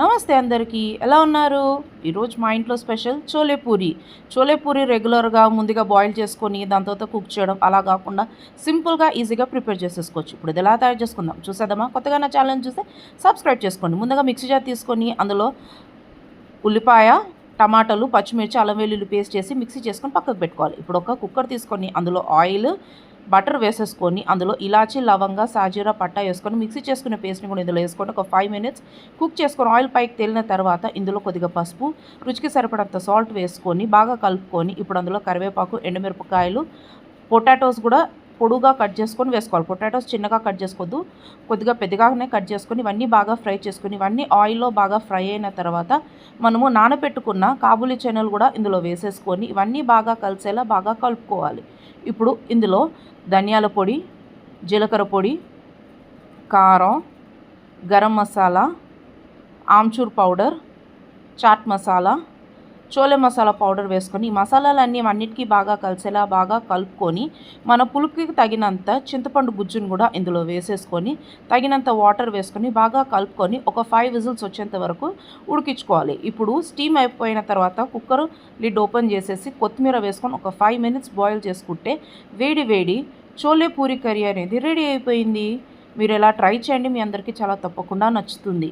నమస్తే అందరికీ, ఎలా ఉన్నారు? ఈరోజు మా ఇంట్లో స్పెషల్ చోలే పూరి. చోలే పూరి రెగ్యులర్గా ముందుగా బాయిల్ చేసుకొని దాని తర్వాత కుక్ చేయడం అలా కాకుండా సింపుల్గా ఈజీగా ప్రిపేర్ చేసేసుకోవచ్చు. ఇప్పుడు ఇది ఎలా తయారు చేసుకుందాం చూసేద్దామా? కొత్తగా నా ఛానల్ని చూస్తే సబ్స్క్రైబ్ చేసుకోండి. ముందుగా మిక్సీ జార్ తీసుకొని అందులో ఉల్లిపాయ, టమాటాలు, పచ్చిమిర్చి, అల్లం వెల్లుల్లి పేస్ట్ చేసి మిక్సీ చేసుకొని పక్కకు పెట్టుకోవాలి. ఇప్పుడు ఒక కుక్కర్ తీసుకొని అందులో ఆయిల్, బటర్ వేసేసుకొని అందులో ఇలాచీ, లవంగా, సాజీరా, పట్టా వేసుకొని మిక్సీ చేసుకునే పేస్ట్ని కూడా ఇందులో వేసుకొని ఒక 5 మినిట్స్ కుక్ చేసుకొని ఆయిల్ పైకి తేలిన తర్వాత ఇందులో కొద్దిగా పసుపు, రుచికి సరిపడంత సాల్ట్ వేసుకొని బాగా కలుపుకొని ఇప్పుడు అందులో కరివేపాకు, ఎండుమిరపకాయలు, పొటాటోస్ కూడా పొడుగా కట్ చేసుకొని వేసుకోవాలి. పొటాటోస్ చిన్నగా కట్ చేసుకోవద్దు, కొద్దిగా పెద్దగానే కట్ చేసుకొని ఇవన్నీ బాగా ఫ్రై చేసుకొని ఇవన్నీ ఆయిల్లో బాగా ఫ్రై అయిన తర్వాత మనము నానబెట్టుకున్న కాబూలీ చనాలు కూడా ఇందులో వేసేసుకొని ఇవన్నీ బాగా కలిసేలా బాగా కలుపుకోవాలి. ఇప్పుడు ఇందులో ధనియాల పొడి, జీలకర్ర పొడి, కారం, గరం మసాలా, ఆమ్చూర్ పౌడర్, చాట్ మసాలా, చోలే మసాలా పౌడర్ వేసుకొని ఈ మసాలాలన్నీ అన్నిటికీ బాగా కలిసేలా బాగా కలుపుకొని మన పులుపుకి తగినంత చింతపండు గుజ్జును కూడా ఇందులో వేసేసుకొని తగినంత వాటర్ వేసుకొని బాగా కలుపుకొని ఒక 5 విజిల్స్ వచ్చేంత వరకు ఉడికించుకోవాలి. ఇప్పుడు స్టీమ్ అయిపోయిన తర్వాత కుక్కర్ లిడ్ ఓపెన్ చేసేసి కొత్తిమీర వేసుకొని ఒక 5 మినిట్స్ బాయిల్ చేసుకుంటే వేడి వేడి చోలే పూరి కర్రీ అనేది రెడీ అయిపోయింది. మీరు ఎలా ట్రై చేయండి, మీ అందరికీ చాలా తప్పకుండా నచ్చుతుంది.